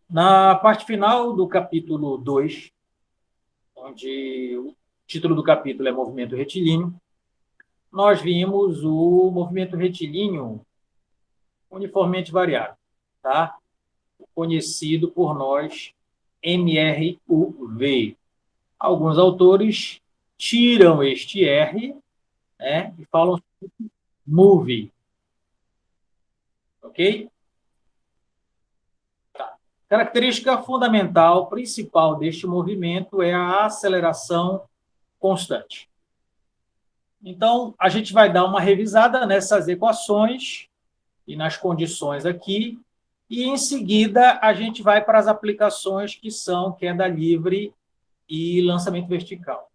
Na parte final do capítulo 2, onde o título do capítulo é Movimento Retilíneo, nós vimos o movimento retilíneo uniformemente variável, tá? Conhecido por nós MRUV. Alguns autores tiram este R, né, e falam move, ok? Característica fundamental, principal deste movimento é a aceleração constante. Então, a gente vai dar uma revisada nessas equações e nas condições aqui, e em seguida a gente vai para as aplicações que são queda livre e lançamento vertical.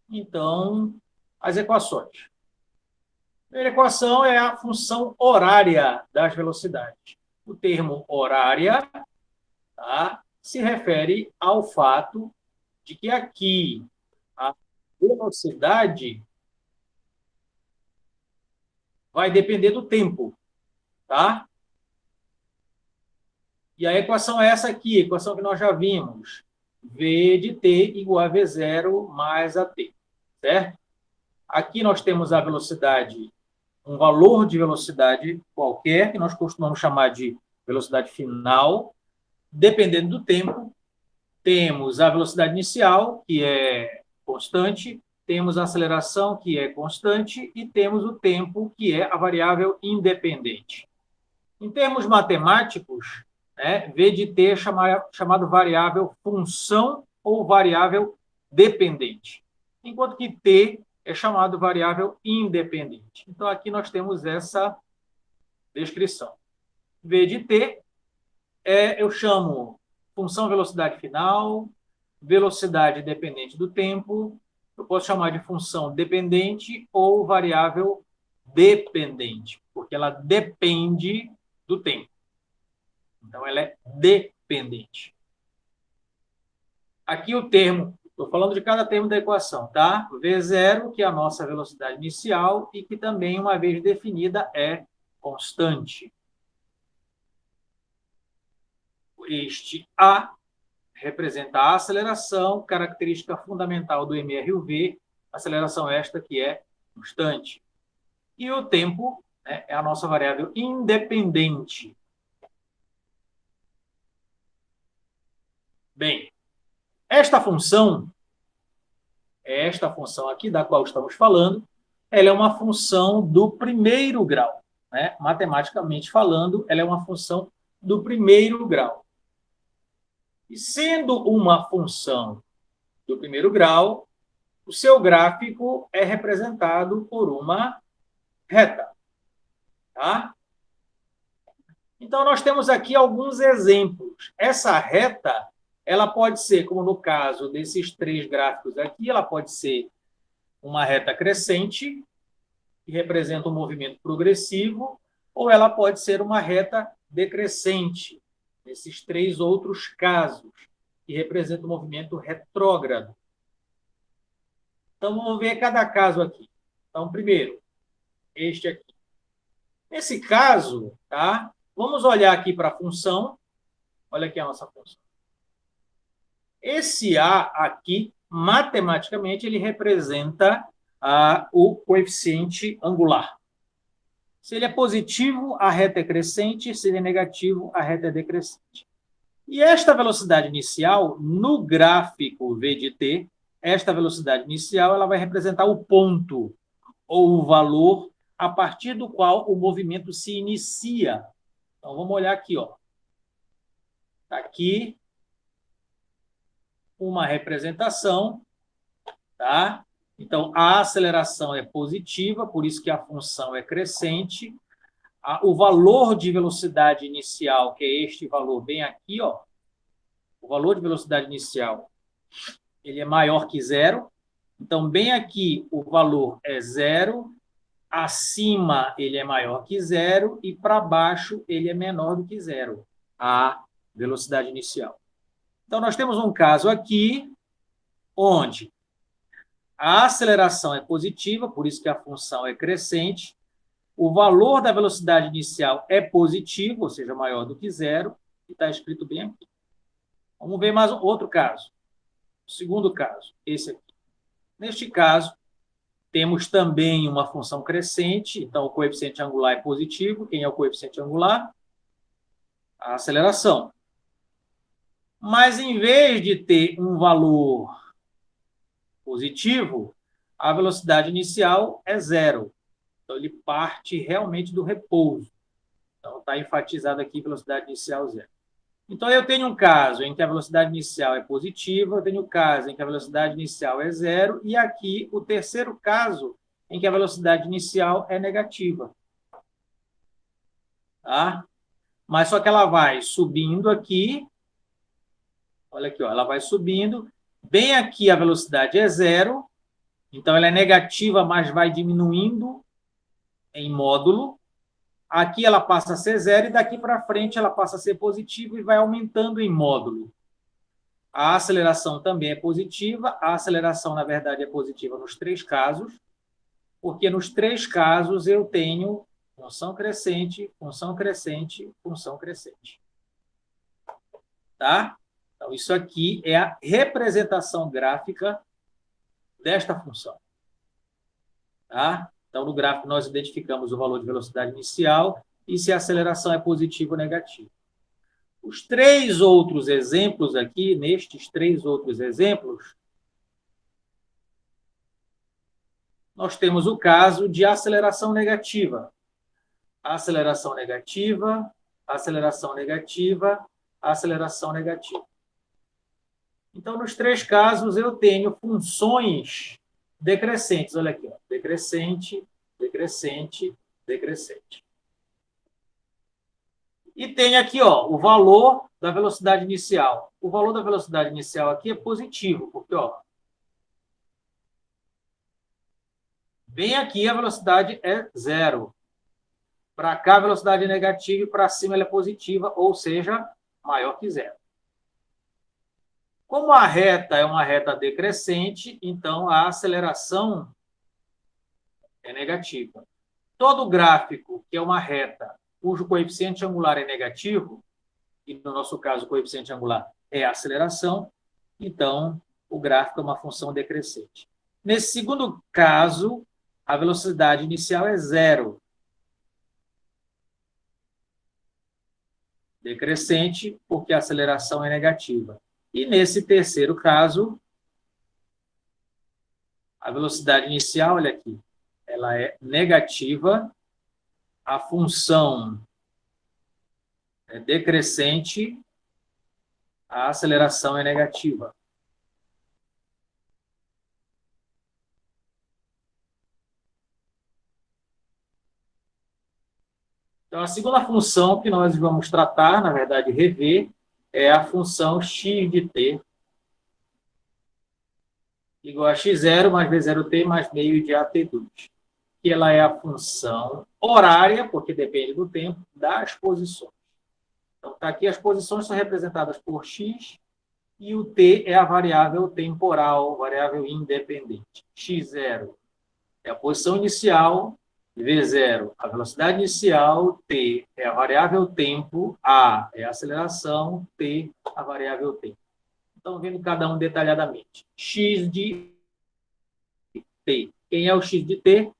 Então, as equações. A primeira equação é a função horária das velocidades. O termo horária, tá, se refere ao fato de que aqui a velocidade vai depender do tempo, tá? E a equação é essa aqui, a equação que nós já vimos. V de t igual a V0 mais AT, certo? Aqui nós temos a velocidade, um valor de velocidade qualquer, que nós costumamos chamar de velocidade final. Dependendo do tempo, temos a velocidade inicial, que é constante, temos a aceleração, que é constante, e temos o tempo, que é a variável independente. Em termos matemáticos, né, V de t é chamado variável função ou variável dependente, enquanto que t é chamado variável independente. Então, aqui nós temos essa descrição. V de t eu chamo função velocidade final, velocidade dependente do tempo, eu posso chamar de função dependente ou variável dependente, porque ela depende do tempo. Então, ela é dependente. Aqui o termo, estou falando de cada termo da equação, tá? V0, que é a nossa velocidade inicial e que também, uma vez definida, é constante. Este A representa a aceleração, característica fundamental do MRUV, aceleração esta que é constante. E o tempo, né, é a nossa variável independente. Bem, esta função aqui da qual estamos falando, ela é uma função do primeiro grau, né? Matematicamente falando, ela é uma função do primeiro grau. E sendo uma função do primeiro grau, o seu gráfico é representado por uma reta. Tá? Então, nós temos aqui alguns exemplos. Essa reta, ela pode ser, como no caso desses três gráficos aqui, ela pode ser uma reta crescente, que representa um movimento progressivo, ou ela pode ser uma reta decrescente, nesses três outros casos, que representa um movimento retrógrado. Então, vamos ver cada caso aqui. Então, primeiro, este aqui. Nesse caso, tá? Vamos olhar aqui para a função. Olha aqui a nossa função. Esse A aqui, matematicamente, ele representa o coeficiente angular. Se ele é positivo, a reta é crescente. Se ele é negativo, a reta é decrescente. E esta velocidade inicial, no gráfico V de t, esta velocidade inicial ela vai representar o ponto ou o valor a partir do qual o movimento se inicia. Então, vamos olhar aqui. Está aqui uma representação. Tá? Então, a aceleração é positiva, por isso que a função é crescente. O valor de velocidade inicial, que é este valor bem aqui, o valor de velocidade inicial, ele é maior que zero. Então, bem aqui, o valor é zero, acima ele é maior que zero e para baixo ele é menor do que zero, a velocidade inicial. Então, nós temos um caso aqui onde a aceleração é positiva, por isso que a função é crescente, o valor da velocidade inicial é positivo, ou seja, maior do que zero, e está escrito bem aqui. Vamos ver mais outro caso. Segundo caso, esse aqui. Neste caso, temos também uma função crescente, então o coeficiente angular é positivo. Quem é o coeficiente angular? A aceleração. Mas, em vez de ter um valor positivo, a velocidade inicial é zero. Então, ele parte realmente do repouso. Então, está enfatizado aqui velocidade inicial zero. Então, eu tenho um caso em que a velocidade inicial é positiva, eu tenho um caso em que a velocidade inicial é zero, e aqui o terceiro caso em que a velocidade inicial é negativa. Tá? Mas só que ela vai subindo aqui, olha aqui, ó, ela vai subindo, bem aqui a velocidade é zero, então ela é negativa, mas vai diminuindo em módulo. Aqui ela passa a ser zero e daqui para frente ela passa a ser positiva e vai aumentando em módulo. A aceleração também é positiva. A aceleração, na verdade, é positiva nos três casos, porque nos três casos eu tenho função crescente, função crescente, função crescente. Tá? Então, isso aqui é a representação gráfica desta função. Tá? Então, no gráfico, nós identificamos o valor de velocidade inicial e se a aceleração é positiva ou negativa. Os três outros exemplos aqui, nestes três outros exemplos, nós temos o caso de aceleração negativa. Aceleração negativa, aceleração negativa, aceleração negativa. Então, nos três casos, eu tenho funções decrescentes. Olha aqui, ó. Decrescente, decrescente, decrescente. E tem aqui, ó, o valor da velocidade inicial. O valor da velocidade inicial aqui é positivo, porque, ó, bem aqui a velocidade é zero. Para cá a velocidade é negativa e para cima ela é positiva, ou seja, maior que zero. Como a reta é uma reta decrescente, então a aceleração é negativa. Todo gráfico que é uma reta cujo coeficiente angular é negativo, e no nosso caso o coeficiente angular é a aceleração, então o gráfico é uma função decrescente. Nesse segundo caso, a velocidade inicial é zero. Decrescente, porque a aceleração é negativa. E nesse terceiro caso, a velocidade inicial, olha aqui, ela é negativa, a função é decrescente, a aceleração é negativa. Então, a segunda função que nós vamos tratar, na verdade, rever, é a função x de t igual a x0 mais v0t mais meio de at2. Que ela é a função horária, porque depende do tempo, das posições. Então, tá aqui, as posições são representadas por x e o t é a variável temporal, variável independente. x0 é a posição inicial, v0 a velocidade inicial, t é a variável tempo, a é a aceleração, t a variável tempo. Então, vendo cada um detalhadamente. X de t. Quem é o x de t?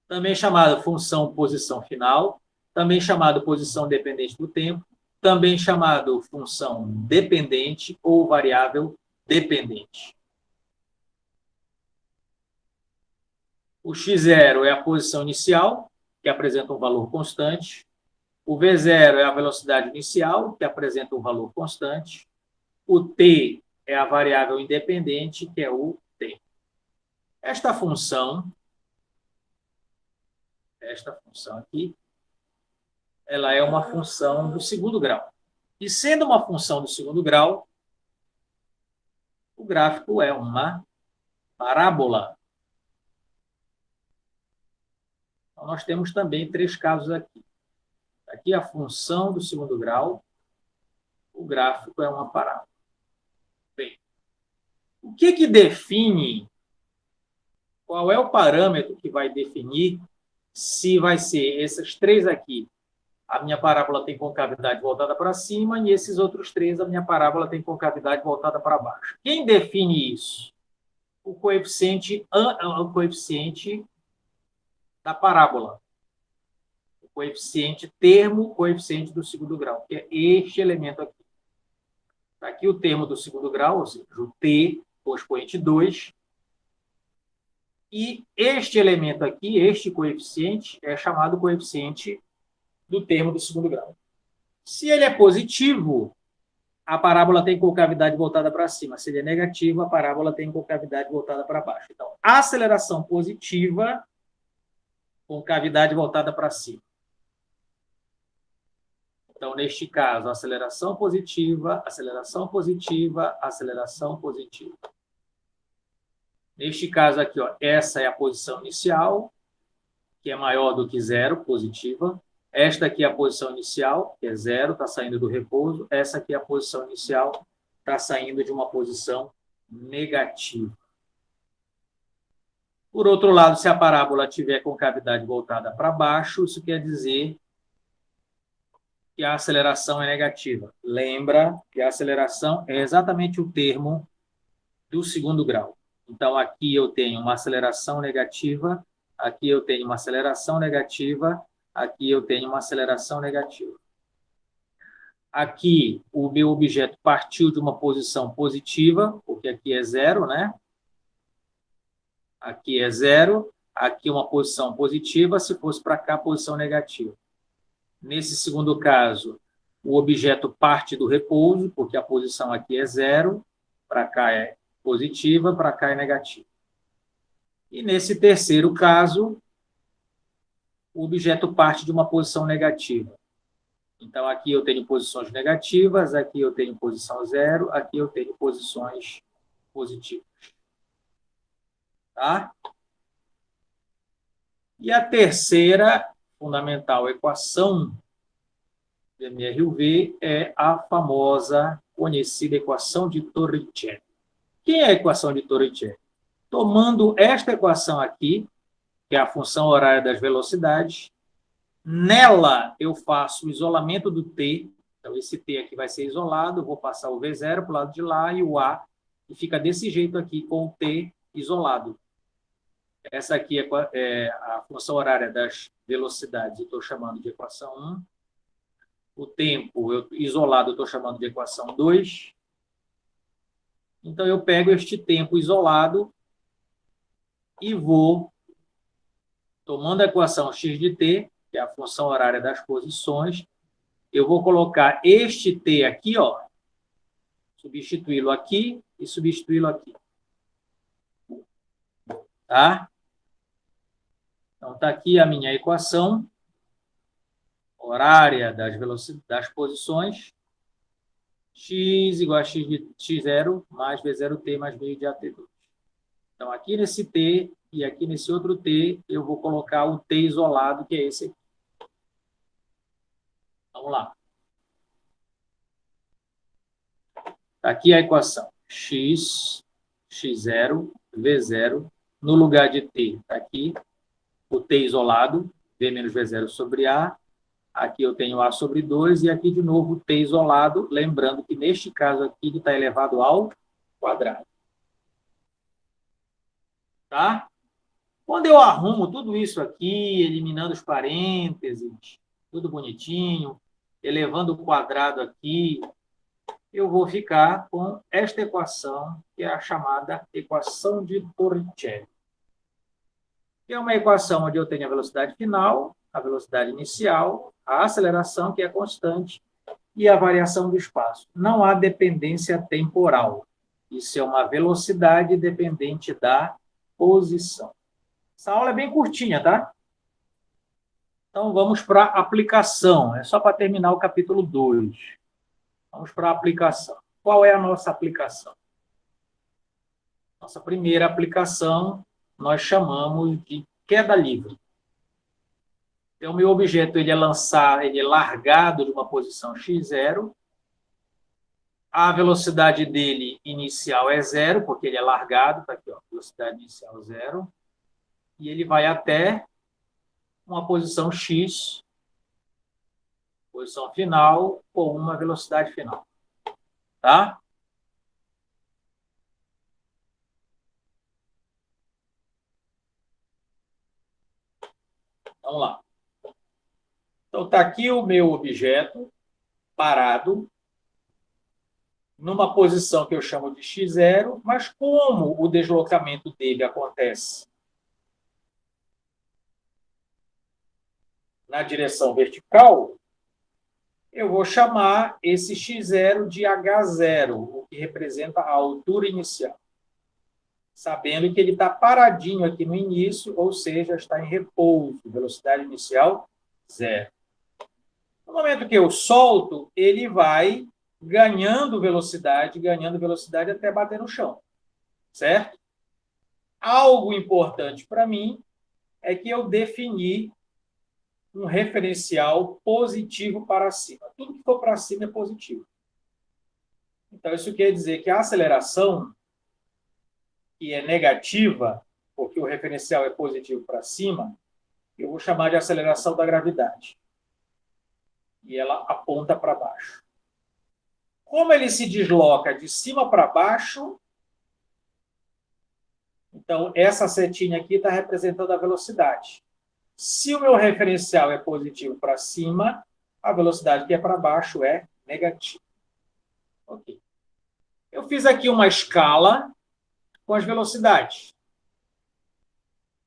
Também chamado função posição final, também chamado posição dependente do tempo, também chamado função dependente ou variável dependente. O x0 é a posição inicial, que apresenta um valor constante. O v0 é a velocidade inicial, que apresenta um valor constante. O t é a variável independente, que é o tempo. Esta função aqui, ela é uma função do segundo grau. E sendo uma função do segundo grau, o gráfico é uma parábola. Então, nós temos também três casos aqui. Aqui a função do segundo grau, o gráfico é uma parábola. Bem, o que define, qual é o parâmetro que vai definir se vai ser esses três aqui, a minha parábola tem concavidade voltada para cima, e esses outros 3, a minha parábola tem concavidade voltada para baixo. Quem define isso? O coeficiente da parábola. O coeficiente termo, coeficiente do segundo grau, que é este elemento aqui. Está aqui o termo do segundo grau, ou seja, o t, o expoente 2. E este elemento aqui, este coeficiente, é chamado coeficiente do termo do segundo grau. Se ele é positivo, a parábola tem concavidade voltada para cima. Se ele é negativo, a parábola tem concavidade voltada para baixo. Então, aceleração positiva, concavidade voltada para cima. Então, neste caso, aceleração positiva, aceleração positiva, aceleração positiva. Neste caso aqui, ó, essa é a posição inicial, que é maior do que 0, positiva. Esta aqui é a posição inicial, que é 0, está saindo do repouso. Essa aqui é a posição inicial, está saindo de uma posição negativa. Por outro lado, se a parábola tiver concavidade voltada para baixo, isso quer dizer que a aceleração é negativa. Lembra que a aceleração é exatamente o termo do segundo grau. Então, aqui eu tenho uma aceleração negativa, aqui eu tenho uma aceleração negativa, aqui eu tenho uma aceleração negativa. Aqui, o meu objeto partiu de uma posição positiva, porque aqui é 0, né? Aqui é 0, aqui uma posição positiva, se fosse para cá, posição negativa. Nesse segundo caso, o objeto parte do repouso, porque a posição aqui é 0, para cá é positiva, para cá é negativa. E nesse terceiro caso, o objeto parte de uma posição negativa. Então, aqui eu tenho posições negativas, aqui eu tenho posição 0, aqui eu tenho posições positivas. Tá? E a terceira fundamental equação de MRUV é a famosa, conhecida equação de Torricelli. Quem é a equação de Torricelli? Tomando esta equação aqui, que é a função horária das velocidades, nela eu faço o isolamento do t, então esse t aqui vai ser isolado, vou passar o V0 para o lado de lá e o A, e fica desse jeito aqui com o t isolado. Essa aqui é a função horária das velocidades, eu estou chamando de equação 1. O tempo isolado eu estou chamando de equação 2. Então, eu pego este tempo isolado e vou, tomando a equação x de t, que é a função horária das posições, eu vou colocar este t aqui, ó, substituí-lo aqui e substituí-lo aqui. Tá? Então, está aqui a minha equação horária das posições, x igual a x de x0 mais v0t mais meio de at2. Então, aqui nesse t e aqui nesse outro t, eu vou colocar o t isolado, que é esse aqui. Vamos lá. Aqui a equação x, x0, v0, no lugar de t, está aqui o t isolado, v menos v0 sobre a. Aqui eu tenho a sobre 2 e aqui de novo o t isolado, lembrando que neste caso aqui ele está elevado ao quadrado. Tá? Quando eu arrumo tudo isso aqui, eliminando os parênteses, tudo bonitinho, elevando o quadrado aqui, eu vou ficar com esta equação, que é a chamada equação de Torricelli. Que é uma equação onde eu tenho a velocidade final, a velocidade inicial, a aceleração, que é constante, e a variação do espaço. Não há dependência temporal. Isso é uma velocidade dependente da posição. Essa aula é bem curtinha, tá? Então, vamos para a aplicação. É só para terminar o capítulo 2. Vamos para a aplicação. Qual é a nossa aplicação? Nossa primeira aplicação nós chamamos de queda livre. Então, o meu objeto ele é largado de uma posição x0. A velocidade dele inicial é 0, porque ele é largado, está aqui, ó, velocidade inicial 0. E ele vai até uma posição x, Posição final com uma velocidade final. Tá? Vamos lá. Então, está aqui o meu objeto parado, numa posição que eu chamo de x0, mas como o deslocamento dele acontece na direção vertical, eu vou chamar esse x0 de h0, o que representa a altura inicial. Sabendo que ele está paradinho aqui no início, ou seja, está em repouso, velocidade inicial, 0. No momento que eu solto, ele vai ganhando velocidade até bater no chão, certo? Algo importante para mim é que eu defini um referencial positivo para cima. Tudo que for para cima é positivo. Então, isso quer dizer que a aceleração, que é negativa, porque o referencial é positivo para cima, eu vou chamar de aceleração da gravidade. E ela aponta para baixo. Como ele se desloca de cima para baixo, então essa setinha aqui está representando a velocidade. Se o meu referencial é positivo para cima, a velocidade que é para baixo é negativa. Ok. Eu fiz aqui uma escala com as velocidades.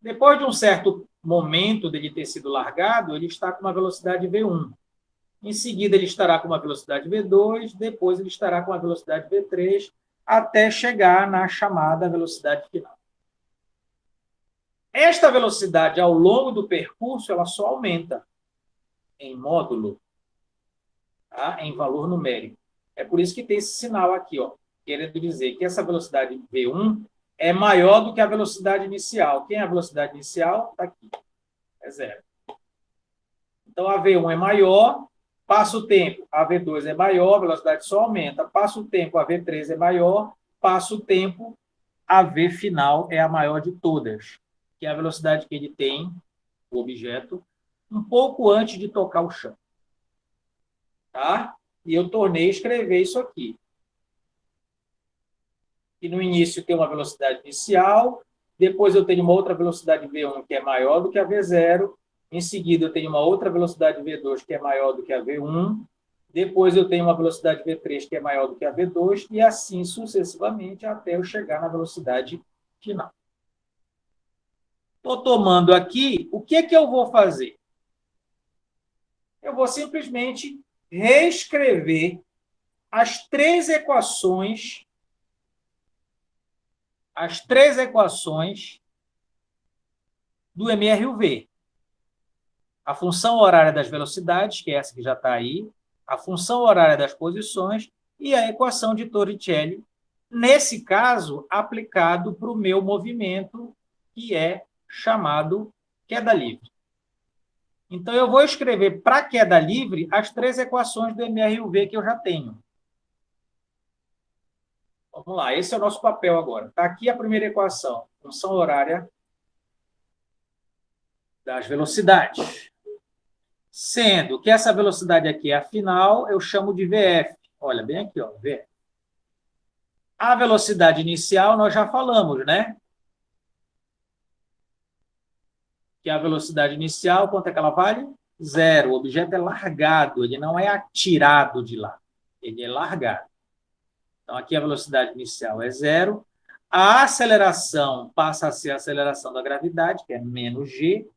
Depois de um certo momento dele ter sido largado, ele está com uma velocidade V1. Em seguida, ele estará com uma velocidade V2, depois ele estará com uma velocidade V3, até chegar na chamada velocidade final. Esta velocidade, ao longo do percurso, ela só aumenta em módulo, tá? Em valor numérico. É por isso que tem esse sinal aqui, ó, querendo dizer que essa velocidade V1 é maior do que a velocidade inicial. Quem é a velocidade inicial? Está aqui. É 0. Então, a V1 é maior, passa o tempo, a V2 é maior, a velocidade só aumenta. Passa o tempo, a V3 é maior, passa o tempo, a V final é a maior de todas, que é a velocidade que ele tem, o objeto, um pouco antes de tocar o chão. Tá? E eu tornei a escrever isso aqui. E no início tem uma velocidade inicial, depois eu tenho uma outra velocidade V1 que é maior do que a V0, em seguida eu tenho uma outra velocidade V2 que é maior do que a V1, depois eu tenho uma velocidade V3 que é maior do que a V2, e assim sucessivamente até eu chegar na velocidade final. Estou tomando aqui, o que é que eu vou fazer? Eu vou simplesmente reescrever as três equações do MRUV. A função horária das velocidades, que é essa que já está aí, a função horária das posições e a equação de Torricelli, nesse caso, aplicado para o meu movimento, que é chamado queda livre. Então, eu vou escrever para queda livre as três equações do MRUV que eu já tenho. Vamos lá, esse é o nosso papel agora. Está aqui a primeira equação, função horária das velocidades. Sendo que essa velocidade aqui é a final, eu chamo de VF. Olha, bem aqui, ó, VF. A velocidade inicial nós já falamos, né? Que a velocidade inicial, quanto é que ela vale? 0. O objeto é largado, ele não é atirado de lá. Ele é largado. Então, aqui a velocidade inicial é 0. A aceleração passa a ser a aceleração da gravidade, que é menos g.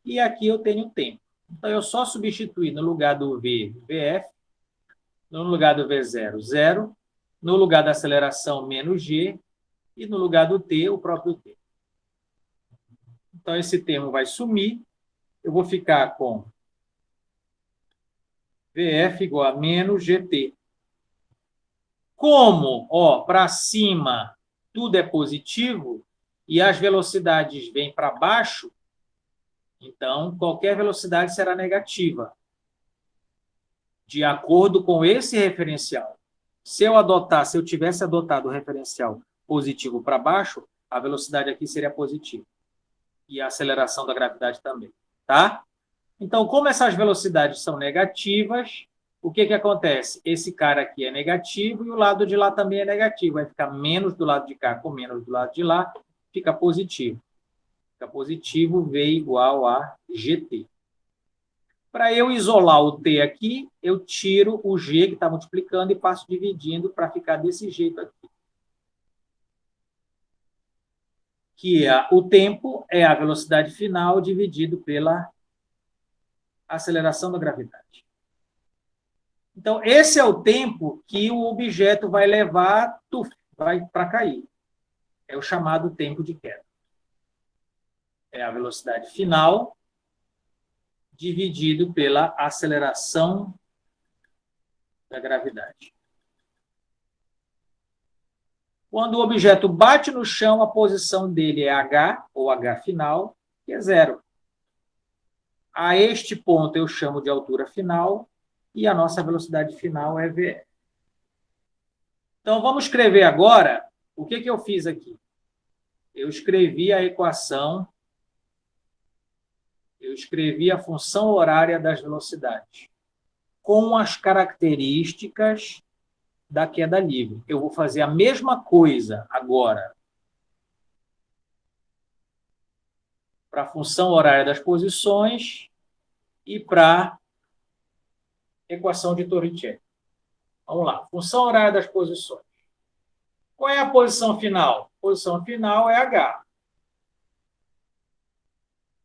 E aqui eu tenho o tempo. Então, eu só substituir no lugar do V, VF, no lugar do V0, 0, no lugar da aceleração, menos g, e no lugar do t, o próprio t. Então, esse termo vai sumir. Eu vou ficar com VF igual a menos GT. Como, para cima, tudo é positivo e as velocidades vêm para baixo, então, qualquer velocidade será negativa, de acordo com esse referencial. Se eu tivesse adotado o referencial positivo para baixo, a velocidade aqui seria positiva. E a aceleração da gravidade também, tá? Então, como essas velocidades são negativas, o que acontece? Esse cara aqui é negativo e o lado de lá também é negativo. Vai ficar menos do lado de cá com menos do lado de lá, fica positivo. Fica positivo, V igual a GT. Para eu isolar o T aqui, eu tiro o G que está multiplicando e passo dividindo para ficar desse jeito aqui. Que o tempo é a velocidade final dividido pela aceleração da gravidade. Então, esse é o tempo que o objeto vai levar para cair. É o chamado tempo de queda. É a velocidade final dividido pela aceleração da gravidade. Quando o objeto bate no chão, a posição dele é h, ou h final, que é zero. A este ponto eu chamo de altura final, e a nossa velocidade final é v. Então, vamos escrever agora o que eu fiz aqui. Eu escrevi a equação, eu escrevi a função horária das velocidades, com as características da queda livre. Eu vou fazer a mesma coisa agora para a função horária das posições e para a equação de Torricelli. Vamos lá. Função horária das posições. Qual é a posição final? A posição final é H.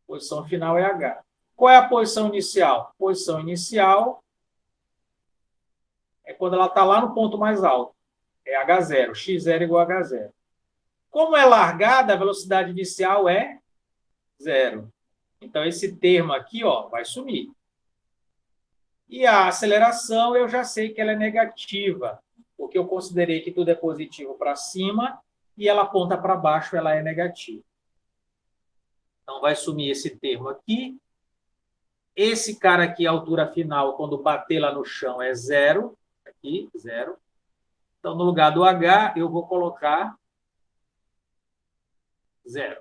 Posição final é H. Qual é a posição inicial? Posição inicial é quando ela está lá no ponto mais alto. É H0. X0 igual a H0. Como é largada, a velocidade inicial é zero. Então, esse termo aqui vai sumir. E a aceleração, eu já sei que ela é negativa, porque eu considerei que tudo é positivo para cima e ela aponta para baixo, ela é negativa. Então, vai sumir esse termo aqui. Esse cara aqui, a altura final, quando bater lá no chão, é zero. Aqui, zero. Então, no lugar do H, eu vou colocar zero.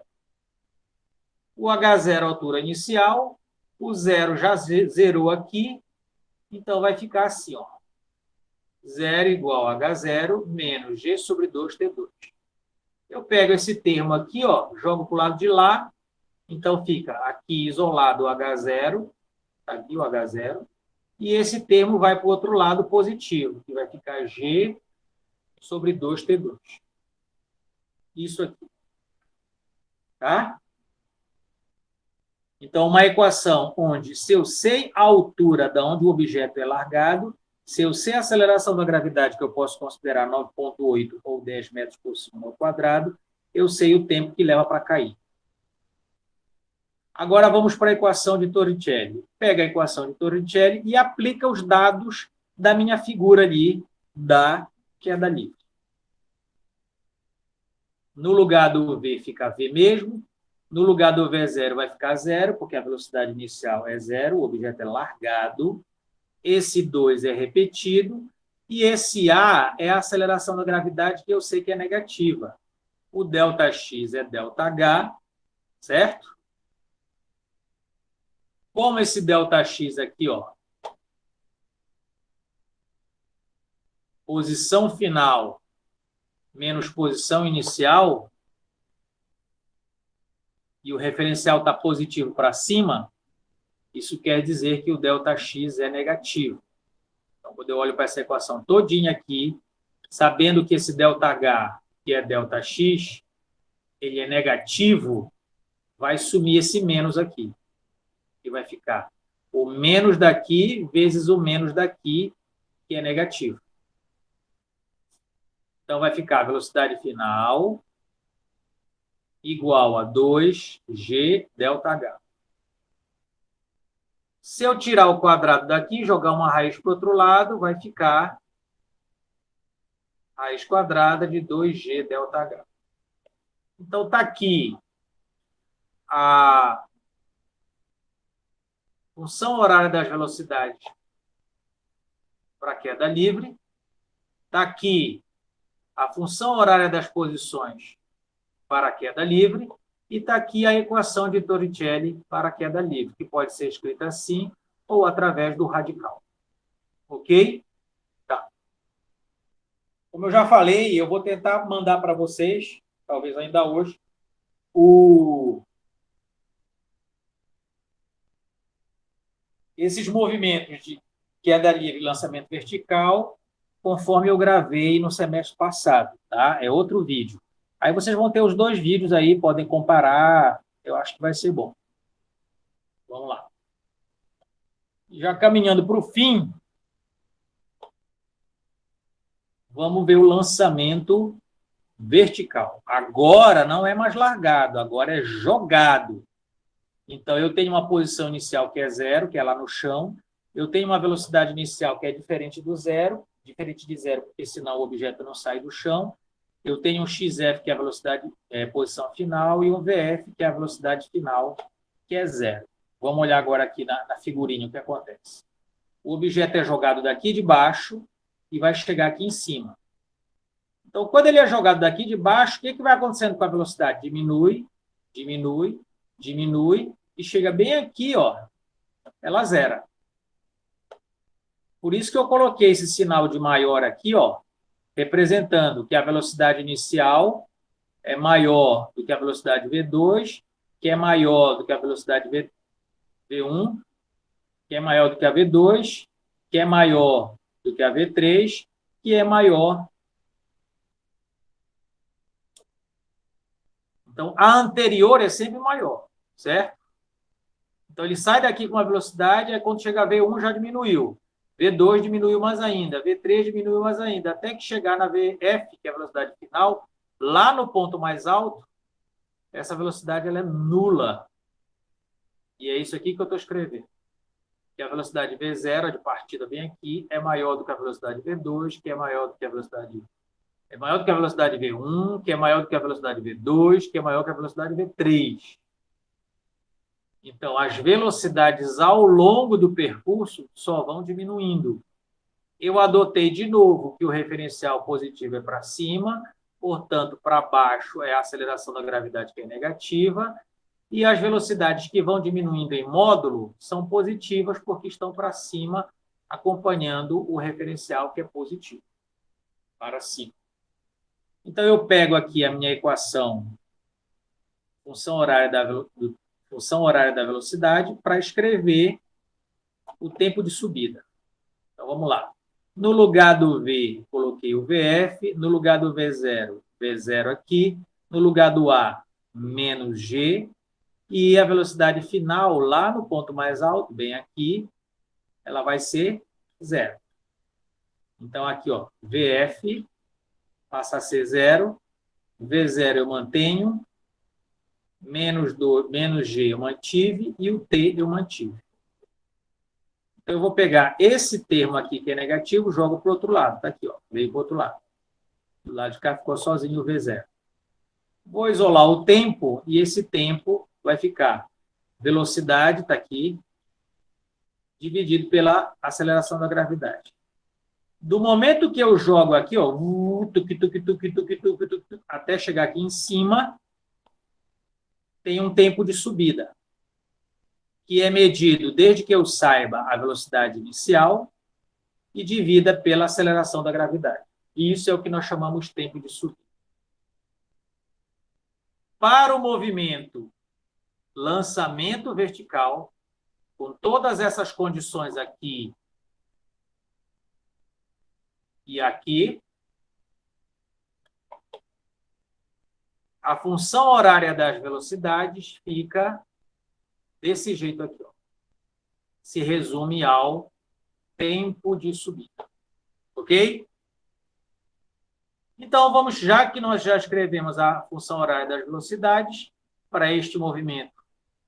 O H0, altura inicial. O zero já zerou aqui. Então, vai ficar assim, 0 igual a H0 menos G sobre 2T2. Eu pego esse termo aqui, jogo para o lado de lá. Então, fica aqui isolado o H0. Aqui o H0. E esse termo vai para o outro lado positivo, que vai ficar G sobre 2T2. Isso aqui. Tá? Então, uma equação onde, se eu sei a altura de onde o objeto é largado, se eu sei a aceleração da gravidade, que eu posso considerar 9,8 ou 10 metros por segundo ao quadrado, eu sei o tempo que leva para cair. Agora, vamos para a equação de Torricelli. Pega a equação de Torricelli e aplica os dados da minha figura ali, da queda livre. No lugar do V fica V mesmo. No lugar do V0 vai ficar zero, porque a velocidade inicial é zero, o objeto é largado. Esse 2 é repetido. E esse A é a aceleração da gravidade, que eu sei que é negativa. O ΔX é ΔH, certo? Como esse ΔX aqui, posição final menos posição inicial, e o referencial está positivo para cima, isso quer dizer que o ΔX é negativo. Então, quando eu olho para essa equação todinha aqui, sabendo que esse ΔH, que é ΔX, ele é negativo, vai sumir esse menos aqui. E vai ficar o menos daqui vezes o menos daqui, que é negativo. Então, vai ficar a velocidade final igual a 2G ΔH. Se eu tirar o quadrado daqui e jogar uma raiz para o outro lado, vai ficar raiz quadrada de 2G ΔH. Então, está aqui a função horária das velocidades para queda livre. Está aqui a função horária das posições para a queda livre. E está aqui a equação de Torricelli para a queda livre, que pode ser escrita assim ou através do radical. Ok? Tá. Como eu já falei, eu vou tentar mandar para vocês, talvez ainda hoje, esses movimentos de queda livre e lançamento vertical, conforme eu gravei no semestre passado, tá? É outro vídeo. Aí vocês vão ter os dois vídeos aí, podem comparar, eu acho que vai ser bom. Vamos lá. Já caminhando para o fim, vamos ver o lançamento vertical. Agora não é mais largado, agora é jogado. Então, eu tenho uma posição inicial que é zero, que é lá no chão. Eu tenho uma velocidade inicial que é diferente do zero, diferente de zero, porque senão o objeto não sai do chão. Eu tenho um XF, que é a velocidade, posição final, e um VF, que é a velocidade final, que é zero. Vamos olhar agora aqui na figurinha o que acontece. O objeto é jogado daqui de baixo e vai chegar aqui em cima. Então, quando ele é jogado daqui de baixo, o que vai acontecendo com a velocidade? Diminui, diminui, diminui, e chega bem aqui, ó, ela zera. Por isso que eu coloquei esse sinal de maior aqui, ó, representando que a velocidade inicial é maior do que a velocidade V2, que é maior do que a velocidade V1, que é maior do que a V2, que é maior do que a V3, que é maior. Então, a anterior é sempre maior, certo? Então, ele sai daqui com uma velocidade, aí quando chega a V1 já diminuiu. V2 diminuiu mais ainda, V3 diminuiu mais ainda, até que chegar na VF, que é a velocidade final, lá no ponto mais alto, essa velocidade ela é nula. E é isso aqui que eu estou escrevendo. Que a velocidade V0, de partida bem aqui, é maior do que a velocidade V2, que é maior do que a velocidade... É maior do que a velocidade V1, que é maior do que a velocidade V2, que é maior que a velocidade V3. Então, as velocidades ao longo do percurso só vão diminuindo. Eu adotei de novo que o referencial positivo é para cima, portanto, para baixo é a aceleração da gravidade que é negativa, e as velocidades que vão diminuindo em módulo são positivas porque estão para cima, acompanhando o referencial que é positivo, para cima. Então, eu pego aqui a minha equação, função horária da velocidade, para escrever o tempo de subida. Então, vamos lá. No lugar do V, coloquei o VF. No lugar do V0, V0 aqui. No lugar do A, menos G. E a velocidade final, lá no ponto mais alto, bem aqui, ela vai ser zero. Então, aqui, ó, VF passa a ser zero. V0 eu mantenho. Menos G eu mantive. E o T eu mantive. Então, eu vou pegar esse termo aqui, que é negativo, jogo para o outro lado. Está aqui, ó, veio para o outro lado. Do lado de cá ficou sozinho o V0. Vou isolar o tempo, e esse tempo vai ficar velocidade, está aqui, dividido pela aceleração da gravidade. Do momento que eu jogo aqui, ó, até chegar aqui em cima, tem um tempo de subida, que é medido desde que eu saiba a velocidade inicial e divida pela aceleração da gravidade. E isso é o que nós chamamos de tempo de subida. Para o movimento lançamento vertical, com todas essas condições aqui e aqui, a função horária das velocidades fica desse jeito aqui, ó. Se resume ao tempo de subida. Ok? Então, vamos, já que nós já escrevemos a função horária das velocidades, para este movimento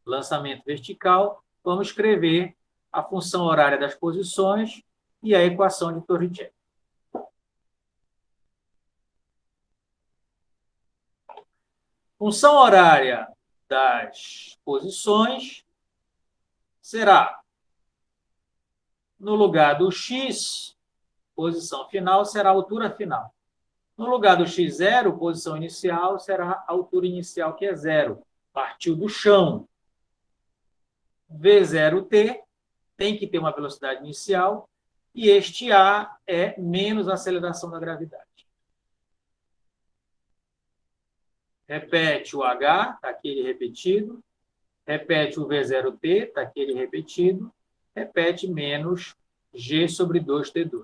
lançamento vertical, vamos escrever a função horária das posições e a equação de Torricelli. Função horária das posições será, no lugar do x, posição final, será a altura final. No lugar do x0, posição inicial, será a altura inicial, que é zero. partiu do chão. V0T tem que ter uma velocidade inicial e este A é menos a aceleração da gravidade. Repete o H, está aqui ele repetido. Repete o V0T, está aqui ele repetido. Repete menos G sobre 2T2.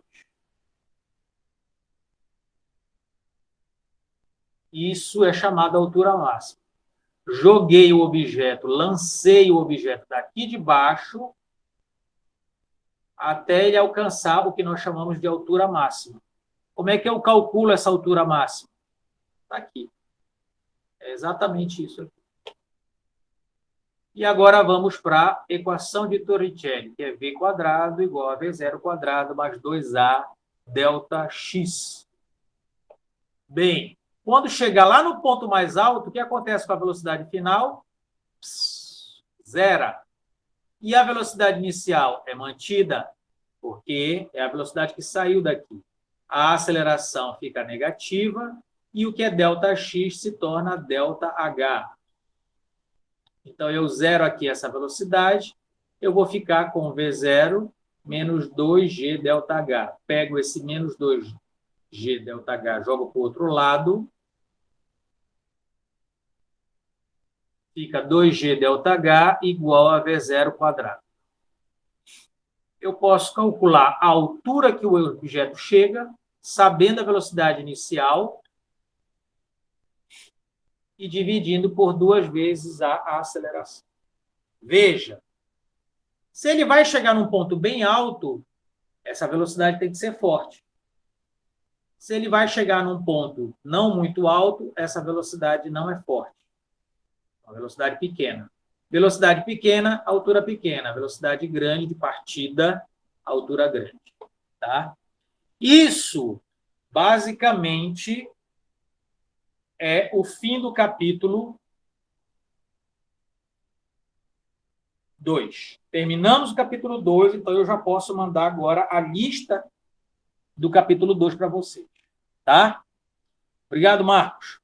Isso é chamado altura máxima. Joguei o objeto, lancei o objeto daqui de baixo até ele alcançar o que nós chamamos de altura máxima. Como é que eu calculo essa altura máxima? Está aqui. É exatamente isso aqui. E agora vamos para a equação de Torricelli, que é V quadrado igual a V0 quadrado mais 2A delta X. Bem, quando chegar lá no ponto mais alto, o que acontece com a velocidade final? Zero. E a velocidade inicial é mantida, porque é a velocidade que saiu daqui. A aceleração fica negativa e o que é ΔX se torna ΔH. Então, eu zero aqui essa velocidade, eu vou ficar com V0 menos 2G ΔH. Pego esse menos 2G ΔH, jogo para o outro lado. Fica 2G ΔH igual a V0 quadrado. Eu posso calcular a altura que o objeto chega, sabendo a velocidade inicial, e dividindo por 2 vezes a aceleração. Veja, se ele vai chegar num ponto bem alto, essa velocidade tem que ser forte. Se ele vai chegar num ponto não muito alto, essa velocidade não é forte. Uma velocidade pequena. Velocidade pequena, altura pequena. Velocidade grande de partida, altura grande. Tá? Isso, basicamente, é o fim do capítulo 2. Terminamos o capítulo 2, então eu já posso mandar agora a lista do capítulo 2 para vocês. Tá? Obrigado, Marcos.